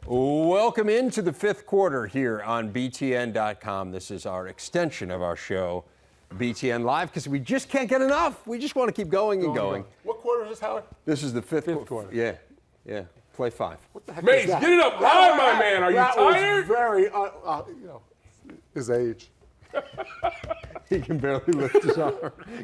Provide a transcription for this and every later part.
Welcome into the fifth quarter here on BTN.com. This is our extension of our show, BTN Live, because we just can't get enough. We just want to keep going and going. What quarter is this, Howard? This is the fifth quarter. Yeah. Play 5. What the heck Mace, is that? get it up high, my man. Are you that tired? Was very, his age. He can barely lift his arm.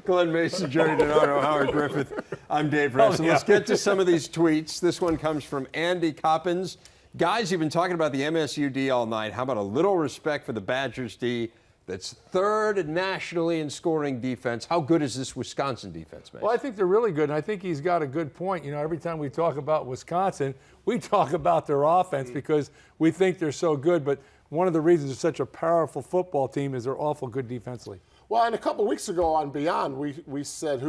Glenn Mason, Jerry Donato, Howard Griffith. I'm Dave Reston. Let's get to some of these tweets. This one comes from Andy Coppins. Guys, you've been talking about the MSU D all night. How about a little respect for the Badgers D that's third nationally in scoring defense? How good is this Wisconsin defense, man? Well, I think they're really good, and I think he's got a good point. You know, every time we talk about Wisconsin, we talk about their offense because we think they're so good, but one of the reasons they're such a powerful football team is they're awful good defensively. Well, and a couple of weeks ago on Beyond, we said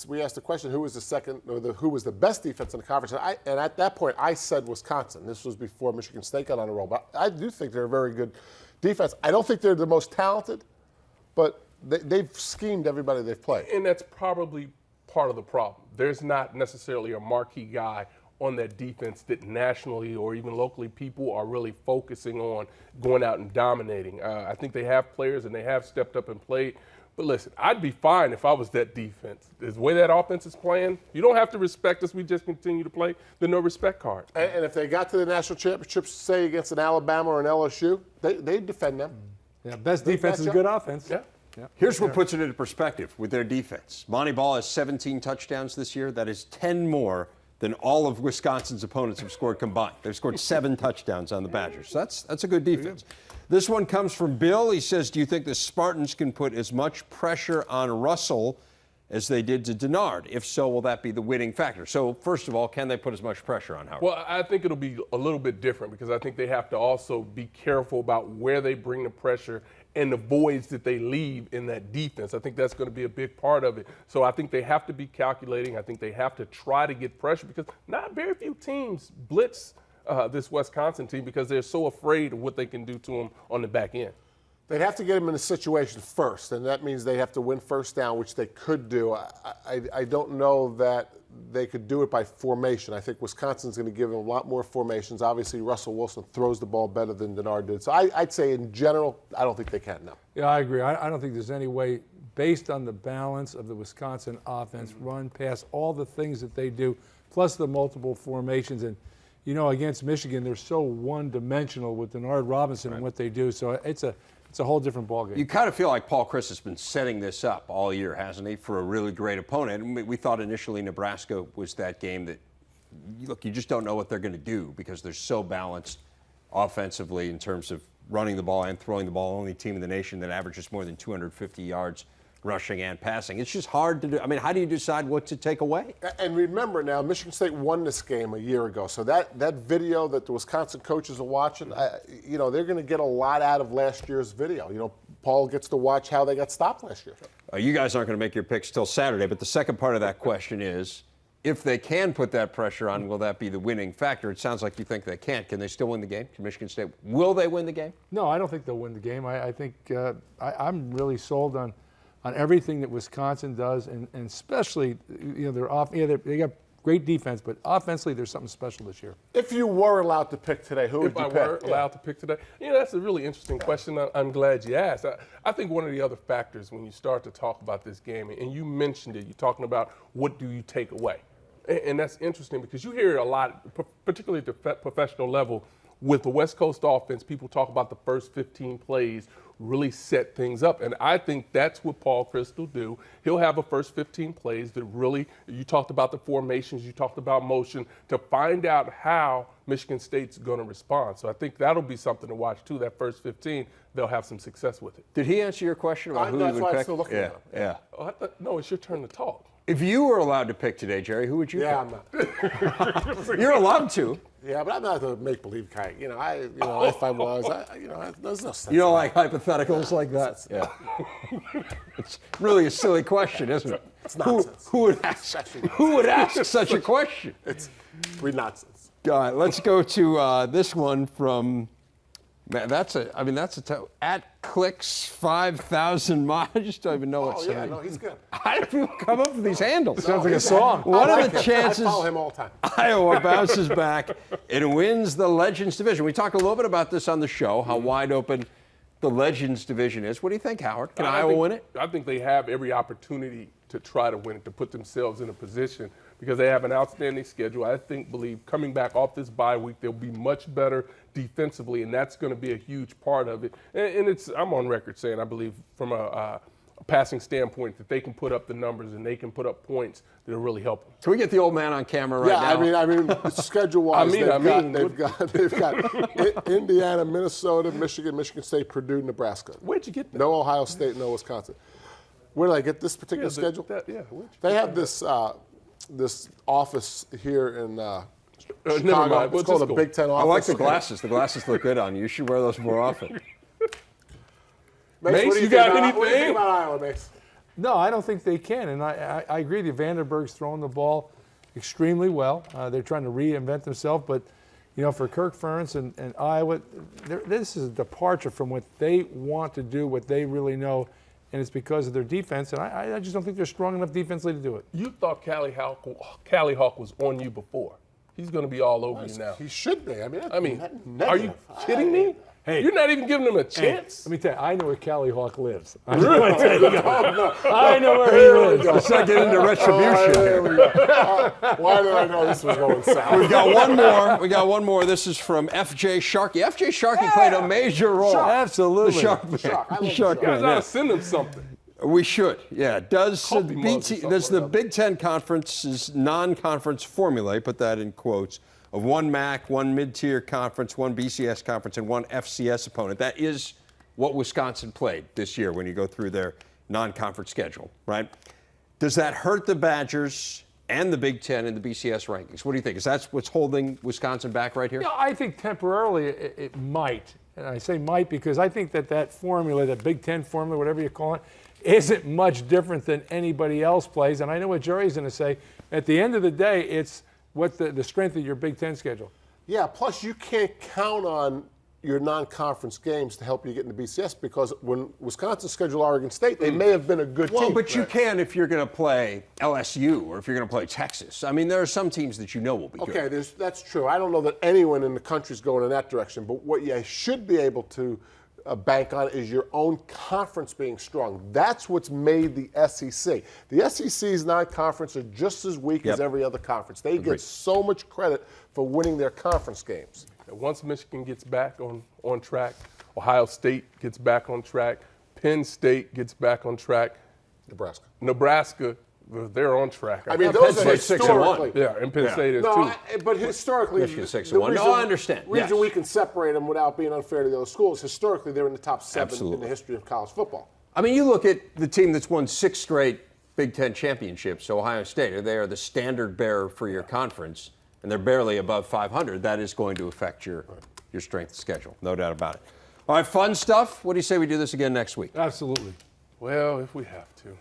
we asked the question, who was the second or who was the best defense in the conference? And at that point, I said Wisconsin. This was before Michigan State got on a roll. But I do think they're a very good defense. I don't think they're the most talented, but they've schemed everybody they've played. And that's probably part of the problem. There's not necessarily a marquee guy on that defense that nationally or even locally people are really focusing on going out and dominating. I think they have players and they have stepped up and played. But listen, I'd be fine if I was that defense. The way that offense is playing, you don't have to respect us. We just continue to play the no respect card. And if they got to the national championships, say against an Alabama or an LSU, they'd defend them. Yeah, best defense is good offense. Yeah. Here's what puts it into perspective with their defense. Monty Ball has 17 touchdowns this year. That is 10 more than all of Wisconsin's opponents have scored combined. They've scored 7 touchdowns on the Badgers. So that's a good defense. This one comes from Bill. He says, do you think the Spartans can put as much pressure on Russell as they did to Denard? If so, will that be the winning factor? So, first of all, can they put as much pressure on Howard? Well, I think it'll be a little bit different because I think they have to also be careful about where they bring the pressure and the voids that they leave in that defense. I think that's going to be a big part of it. So I think they have to be calculating. I think they have to try to get pressure because not very few teams blitz this Wisconsin team because they're so afraid of what they can do to them on the back end. They'd have to get them in a situation first, and that means they have to win first down, which they could do. I don't know that they could do it by formation. I think Wisconsin's going to give them a lot more formations. Obviously, Russell Wilson throws the ball better than Denard did. So I'd say in general, I don't think they can, no. Yeah, I agree. I don't think there's any way, based on the balance of the Wisconsin offense, run, pass, all the things that they do, plus the multiple formations. And, you know, against Michigan, they're so one-dimensional with Denard Robinson and what they do. So it's a whole different ballgame. You kind of feel like Paul Chris has been setting this up all year, hasn't he, for a really great opponent. And we thought initially Nebraska was that game that, look, you just don't know what they're going to do because they're so balanced offensively in terms of running the ball and throwing the ball. Only team in the nation that averages more than 250 yards rushing and passing. It's just hard to do. I mean, how do you decide what to take away? And remember now, Michigan State won this game a year ago. So that video that the Wisconsin coaches are watching, they're going to get a lot out of last year's video. You know, Paul gets to watch how they got stopped last year. You guys aren't going to make your picks till Saturday, but the second part of that question is, if they can put that pressure on, will that be the winning factor? It sounds like you think they can't. Can they still win the game? Can Michigan State? Will they win the game? No, I don't think they'll win the game. I think I'm really sold on everything that Wisconsin does, and especially, you know, they got great defense, but offensively there's something special this year. If you were allowed to pick today, who would you pick? If I were allowed to pick today, you know, that's a really interesting question. I'm glad you asked. I think one of the other factors when you start to talk about this game, and you mentioned it, you're talking about what do you take away. And that's interesting because you hear it a lot, particularly at the professional level, with the West Coast offense, people talk about the first 15 plays really set things up. And I think that's what Paul Chris will do. He'll have a first 15 plays that really, you talked about the formations, you talked about motion, to find out how Michigan State's going to respond. So I think that'll be something to watch too. That first 15, they'll have some success with it. Did he answer your question about who he would pick? That's why I'm still looking at him. Yeah. Oh, no, it's your turn to talk. If you were allowed to pick today, Jerry, who would you pick? I'm not. You're allowed to. Yeah, but I'm not the make-believe kind. If I was, there's no sense. You don't like hypotheticals like that? Yeah. It's really a silly question, isn't it? It's nonsense. Who would ask such a question? It's nonsense. All right, let's go to this one from Man, that's at clicks 5,000 miles. I just don't even know what. Oh yeah, no, he's good. How do people come up with these handles? Sounds like a song. What I are like the him. chances I follow him all the time. Iowa bounces back and wins the Legends division? We talked a little bit about this on the show, how wide open the Legends division is. What do you think, Howard? Can Iowa win it? I think they have every opportunity to try to win it, to put themselves in a position because they have an outstanding schedule. I believe coming back off this bye week, they'll be much better defensively, and that's going to be a huge part of it. And I'm on record saying I believe from a passing standpoint that they can put up the numbers and they can put up points that'll really help them. Can we get the old man on camera right now? Yeah, I mean, schedule-wise, they've got Indiana, Minnesota, Michigan State, Purdue, Nebraska. Where'd you get that? No Ohio State, no Wisconsin. Where did I get this particular schedule? They have this this office here in never Chicago. mind. It's called a Big Ten office. I like the glasses. The glasses look good on you. You should wear those more often. Mace, what do you think got about- What do you anything? think about Iowa, Mace? No, I don't think they can. And I agree with you. Vandenberg's throwing the ball extremely well. They're trying to reinvent themselves. But, for Kirk Ferentz and Iowa, this is a departure from what they want to do, what they really know. And it's because of their defense. And I just don't think they're strong enough defensively to do it. You thought Callie Hawk was on you before. He's going to be all over you now. He should be. I mean, Are you kidding me? Hey. You're not even giving him a chance. Let me tell you, I know where Callie Hawk lives. I no. know where he lives. Let's not get into retribution There here. we go. Why did I know this was going south? We've got one more. We got one more. This is from F.J. Sharkey. F.J. Sharkey played a major role. Absolutely. The Shark Man. Shark. I love The the Shark Shark. You guys Man, ought yeah. to send him something. We should, yeah. Does Coffee mugs or something the like that. Big Ten Conference's non-conference formula, put that in quotes, of one MAC, one mid-tier conference, one BCS conference, and one FCS opponent? That is what Wisconsin played this year when you go through their non-conference schedule, right? Does that hurt the Badgers and the Big Ten in the BCS rankings? What do you think? Is that what's holding Wisconsin back right here? I think temporarily it might. And I say might because I think that formula, that Big Ten formula, whatever you call it, isn't much different than anybody else plays. And I know what Jerry's going to say. At the end of the day, it's what the strength of your Big Ten schedule. Yeah, plus you can't count on your non-conference games to help you get into BCS because when Wisconsin scheduled Oregon State, they may have been a good Well, team. but you can if you're going to play LSU or if you're going to play Texas. I mean, there are some teams that will be good. Okay, that's true. I don't know that anyone in the country is going in that direction, but what you should be able to bank on is your own conference being strong. That's what's made the SEC. The SEC's non-conference are just as weak as every other conference. They get so much credit for winning their conference games. And once Michigan gets back on track, Ohio State gets back on track, Penn State gets back on track, Nebraska, they're on track. I mean, Penn those are State's 6-1. historically. yeah, and Penn State is No, too. but historically, Michigan's 6-1. the No, reason- I understand. reason Yes. we can separate them without being unfair to the other schools, historically, they're in the top 7 in Absolutely. the history of college football. I mean, you look at the team that's won 6 straight Big Ten championships, Ohio State. They are the standard bearer for your conference, and they're barely above 500. That is going to affect your strength of schedule, no doubt about it. All right, fun stuff. What do you say we do this again next week? Absolutely. Well, if we have to.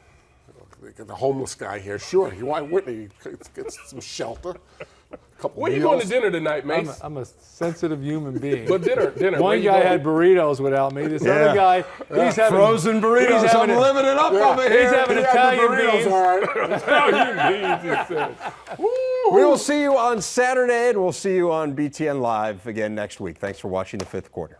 The homeless guy here, sure. Why wouldn't he get some shelter? Where you going to dinner tonight, Mace? I'm a sensitive human being. But dinner. where One you guy going? had burritos without me. This other guy, he's having frozen burritos. he's having I'm a- living it up over here. He's having Italian beans. All right. Italian beans, he said. We will see you on Saturday, and we'll see you on BTN Live again next week. Thanks for watching the 5th quarter.